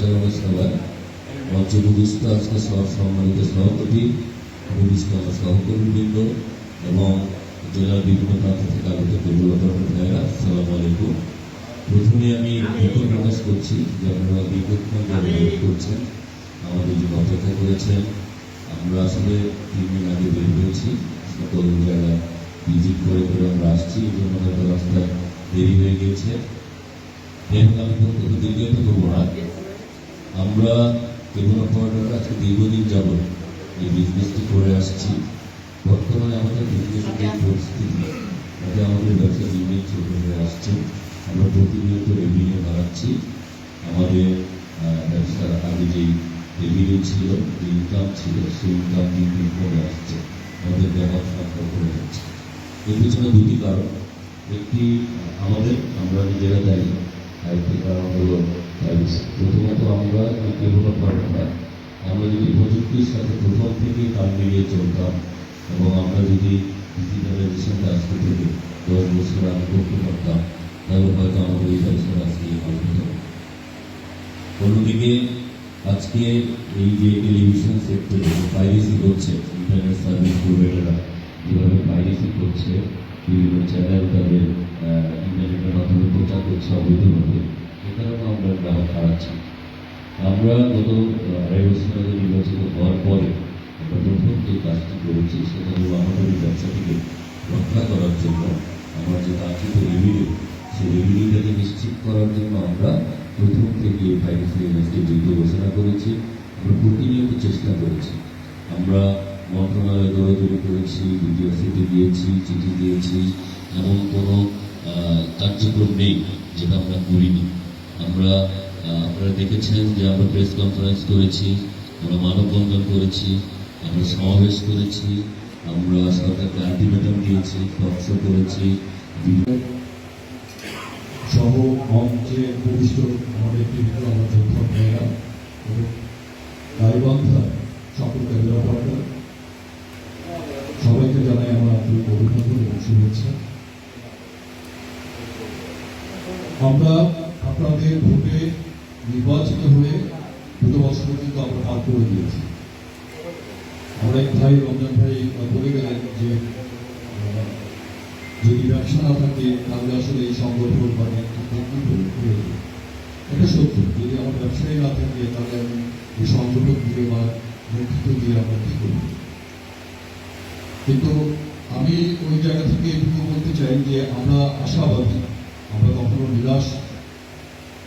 পরিচালনা সভায় মঞ্চে উপবিষ্ট আজকে সম্মানিত সভাপতি, উপবিষ্ট আমার সহকর্মীবৃন্দ এবং জেলার বিভিন্ন প্রান্ত থেকে আগত কর্মকর্তা ভাইয়েরা, আসসালামু আলাইকুম। প্রথমে আমি দুঃখ প্রকাশ করছি যে আপনারা দীর্ঘক্ষণ অনুরোধ করছেন, আমাদের জন্য অপেক্ষা করেছেন। আমরা আসলে 3 দিন আগে বের হয়েছি, সকল জায়গায় ভিজিট করে আমরা আসছি, এই জন্য হয়তো রাস্তায় দেরি হয়ে গিয়েছে। আমি কোনো দীর্ঘায়িত করবো না। আমরা কেবল আজকে দীর্ঘদিন যাবৎ এই বিজনেসটি করে আসছি। বর্তমানে আমাদের বিজনেসের যে পরিস্থিতি, তাতে আমাদের ব্যবসা দিন দিন ছোট হয়ে আসছে। আমরা প্রতিনিয়ত রেভিনিউ বাড়াচ্ছি। আমাদের ব্যবসার আগে যেই রেভিনিউ ছিল, যে ইনকাম ছিল, সেই ইনকাম দিন দিন কমে আসছে, আমাদের ব্যবহার সংখ্যা কমে যাচ্ছে। এর পিছনে দুটি কারণ। একটি আমরা নিজেরা দায়ী, আরেকটি কারণ হলো প্রথমত আমরা যদি প্রযুক্তির সাথে প্রথম থেকে তাল মিলিয়ে চলতাম এবং আমরা যদি ডিজিটালাইজেশনটা আজকে থেকে 10 বছর আগে করতে পারতাম, তাহলে হয়তো আমাদের এই ব্যবসাটা আজকে হতো। অন্যদিকে আজকে এই যে টেলিভিশন সেক্টরে পাইরেসি করছে, ইন্টারনেট সার্ভিস প্রোভাইডাররা যেভাবে পাইরেসি করছে, বিভিন্ন চ্যানেল তাদের ইন্টারনেটের মাধ্যমে প্রচার করছে অবৈধভাবে, এ কারণে আমরা গ্রাহক হারাচ্ছি। আমরা গত 2.5 বছর আগে নির্বাচিত হওয়ার পরে আমরা প্রথম যে কাজটি করেছি সেটা হলো আমাদের এই ব্যবসাটিকে রক্ষা করার জন্য, আমার যে কাঙ্ক্ষিত রেভিনিউ, সেই রেভিনিউটাকে নিশ্চিত করার জন্য আমরা প্রথম থেকে পাইরেসি এগেইনস্টে যুদ্ধ ঘোষণা করেছি। আমরা প্রতিনিয়ত চেষ্টা করেছি। আমরা মন্ত্রণালয়ে দৌড়াদৌড়ি করেছি, বিডিওসিতে দিয়েছি, চিঠি দিয়েছি, এমন কোনো কার্যক্রম নেই যেটা আমরা করিনি। আপনারা দেখেছেন যে আমরা প্রেস কনফারেন্স করেছি, আমরা মানববন্ধন করেছি, আমরা সমাবেশ করেছি, আমরা সরকারকে আলটিমেটাম দিয়েছি, টকশো করেছি, সহ মঞ্চে উপবিষ্ট আমাদের বিভিন্ন যোদ্ধা ভাইয়েরা এবং গাইবান্ধা সকল ক্যামেরা, সবাইকে জানাই আমার আন্তরিক অভিনন্দন এবং শুভেচ্ছা। আমরা আপনাদের ভোটে নির্বাচিত হয়ে 2 বছর পর্যন্ত আমরা পার করে দিয়েছি। আমরা এক ভাই রমজান ভাই বলে গেলেন যে যদি ব্যবসা না থাকে তাহলে আসলে এই সংগঠন বা এটা সত্য। যদি আমার ব্যবসায়ী না থাকে তাহলে আমি এই সংগঠন দিয়ে বা নেতৃত্ব দিয়ে আমরা কি করব। কিন্তু আমি ওই জায়গা থেকে এটুকু বলতে চাই যে আমরা আশাবাদী, আমরা কখনো নিরাশ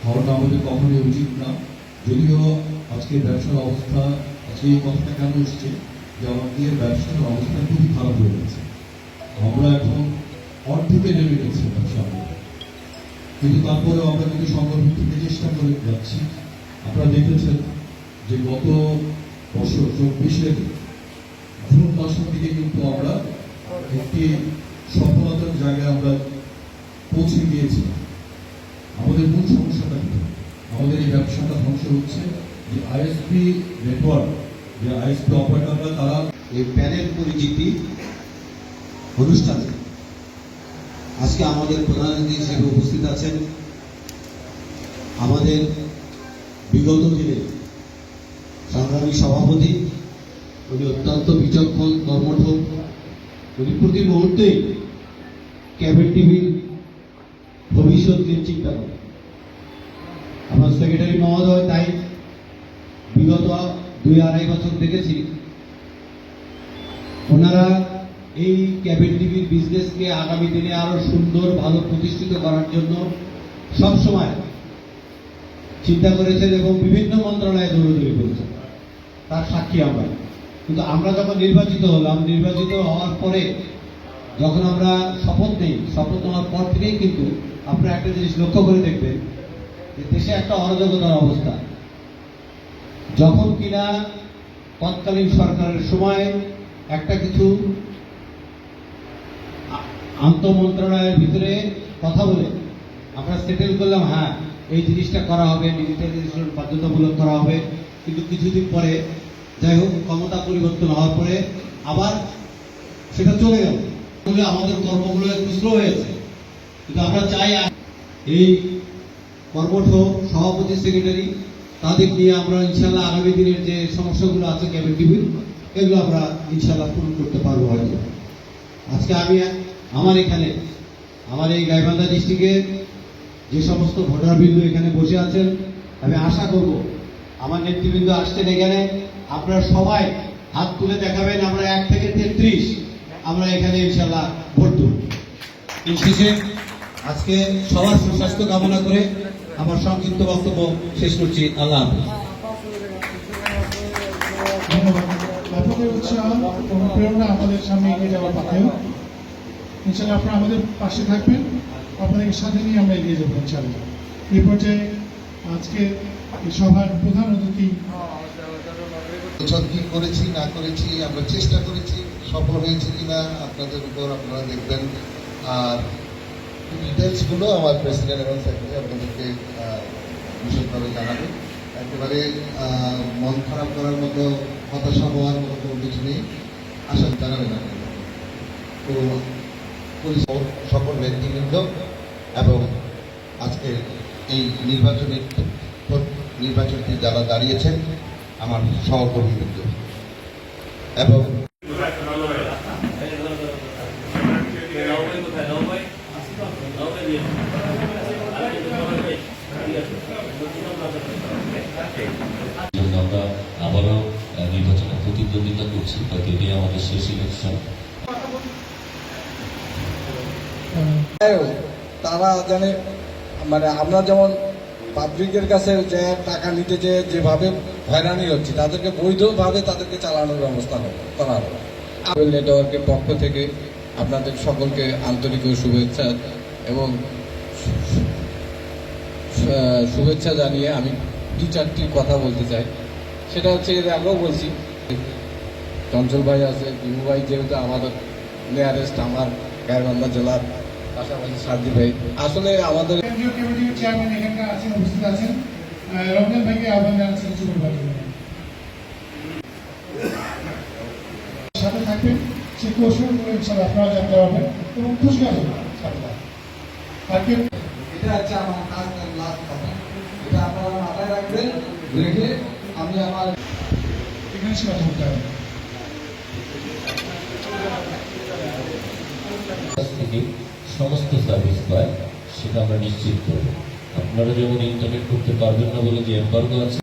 হওয়াটা আমাদের কখনোই উচিত না। যদিও আজকে ব্যবসার অবস্থা, আজকে এই কথাটা কেন এসছে যে আমাদের ব্যবসার অবস্থা খুবই খারাপ হয়ে গেছে। আমরা এখন অর্ধেকে নেমে গেছি ব্যবসা, কিন্তু তারপরেও আমরা কিন্তু সংগঠন থেকে চেষ্টা করে যাচ্ছি। আপনারা দেখেছেন যে গত বছর 24-এর জুন মাসের দিকে কিন্তু আমরা একটি সফলতার জায়গায় আমরা পৌঁছে গিয়েছিলাম। আমাদের মূল সমস্যাটা কি? আমাদের এই ব্যবসাটা ধ্বংস হচ্ছে। যে আইএসপি নেটওয়ার্ক, যে আইএসপি অপারেটররা, তারা এই প্যানেল পরিচিতি অনুষ্ঠানে আজকে আমাদের প্রধান অতিথি হিসেবে উপস্থিত আছেন আমাদের বিগত দিনে সংগ্রামী সভাপতি। উনি অত্যন্ত বিচক্ষণ, কর্মঠ, উনি প্রতি মুহূর্তেই কেবল টিভির ভবিষ্যৎ নিয়ে চিন্তা করেন। আমার সেক্রেটারি মহোদয় তাই বিগত 2-2.5 বছর দেখেছি ওনারা এই কেবল টিভির বিজনেসকে আগামী দিনে আরো সুন্দর, ভালো প্রতিষ্ঠিত করার জন্য সবসময় চিন্তা করেছেন এবং বিভিন্ন মন্ত্রণালয়ে দৌড়াদৌড়ি করেছেন, তার সাক্ষী আমরা। কিন্তু আমরা যখন নির্বাচিত হলাম, নির্বাচিত হওয়ার পরে যখন আমরা শপথ নেই, শপথ নেওয়ার পর থেকেই কিন্তু আপনারা একটা জিনিস লক্ষ্য করে দেখবেন যে দেশে একটা অরাজকতার অবস্থা। যখন কিনা তৎকালীন সরকারের সময় একটা কিছু আন্তঃমন্ত্রণালয়ের ভিতরে কথা বলে আমরা সেটেল করলাম, হ্যাঁ এই জিনিসটা করা হবে, ডিজিটালাইজেশন বাধ্যতামূলক করা হবে, কিন্তু কিছুদিন পরে যাই হোক ক্ষমতা পরিবর্তন হওয়ার পরে আবার সেটা চলে গেল। আমাদের কর্মগুলো একটু স্লো হয়েছে, কিন্তু আমরা চাই এই কর্মঠ সভাপতি, সেক্রেটারি তাদের নিয়ে আমরা ইনশাল্লাহ আগামী দিনের যে সমস্যাগুলো আছে কেবল টিভির, এগুলো আমরা ইনশাল্লাহ পূরণ করতে পারবো হয়তো। আজকে আমি আমার এই গাইবান্ধা ডিস্ট্রিক্টের যে সমস্ত ভোটারবৃন্দ এখানে বসে আছেন, আমি আশা করব আমার নেতৃবৃন্দ আসছেন এখানে, আপনারা সবাই হাত তুলে দেখাবেন আমরা 1 থেকে 33 আমরা এখানে ইনশাল্লাহ ভোট দেব। শেষে আজকে সবার সুস্বাস্থ্য কামনা করে আমার সংক্ষিপ্ত বক্তব্য শেষ করছি। আল্লাহ হাফেজ। ধন্যবাদ। আপনাদের উৎসাহ এবং প্রেরণা আমাদের সামনে এগিয়ে যাওয়ার পাথেয়। ইনশাল্লাহ আপনারা আমাদের পাশে থাকবেন, আপনাদের সাথে নিয়ে আমরা এগিয়ে যাবো ইনশাল্লাহ। এই পর্যায়ে আজকে এই সভার প্রধান অতিথি বছর কি করেছি না করেছি, আমরা চেষ্টা করেছি, সফল হয়েছি কিনা আপনাদের উপর আপনারা দেখবেন। আর ডিটেলসগুলো আমার প্রেসিডেন্ট এবং সেক্রেটারি আপনাদেরকে বিশদভাবে জানাবেন। একেবারে মন খারাপ করার মতো, হতাশা হওয়ার মতো কোনো কিছু নেই, আশা জানাবেন আপনারা। তো সকল ব্যক্তিবৃন্দ এবং আজকের এই নির্বাচনটি যারা দাঁড়িয়েছেন আমার সহকর্মীবৃন্দ এবং জন্য আমরা আবারও নির্বাচনে প্রতিদ্বন্দ্বিতা করছি, হয়তো এটাই আমাদের শেষ ইলেকশন। তারা জানে, মানে আমরা যেমন পাবলিকের কাছে যে টাকা নিতে যেভাবে হয়রানি হচ্ছে, তাদেরকে বৈধভাবে তাদেরকে চালানোর ব্যবস্থা করা হবে। আবেল নেটওয়ার্কের পক্ষ থেকে আপনাদের সকলকে আন্তরিক শুভেচ্ছা এবং শুভেচ্ছা জানিয়ে আমি 2-4টি কথা বলতে চাই। সেটা হচ্ছে, এর আগেও বলছি, চঞ্চল ভাই আছে, বিভু ভাই যেহেতু আমাদের নিয়ারেস্ট, আমার গাইবান্ধা জেলার পাশাপাশি সার্দি ভাই, আসলে আমাদের কেন্দ্রীয় কমিটির চেয়ারম্যান এখানকার আছেন, উপস্থিত আছেন। রমজান ভাইকে আহ্বান জানাচ্ছি কিছু বলবার জন্য। সাথে থাকবেন, সেই কৌশলগুলো ইনশাল্লাহ আপনারা জানতে পারবেন এবং খুশি হবেন। আর কেউ এটা হচ্ছে আমার কাজের লাস্ট কথা, এটা আপনারা মাথায় রাখবেন, রেখে আমি আমার এখানে সে কথা বলতে হবে। কাছ থেকে সমস্ত সার্ভিস পায় সেটা আমরা নিশ্চিত করব। আপনারা যেমন ইন্টারনেট করতে পারবেন না বলে যে এম্বার্গো আছে,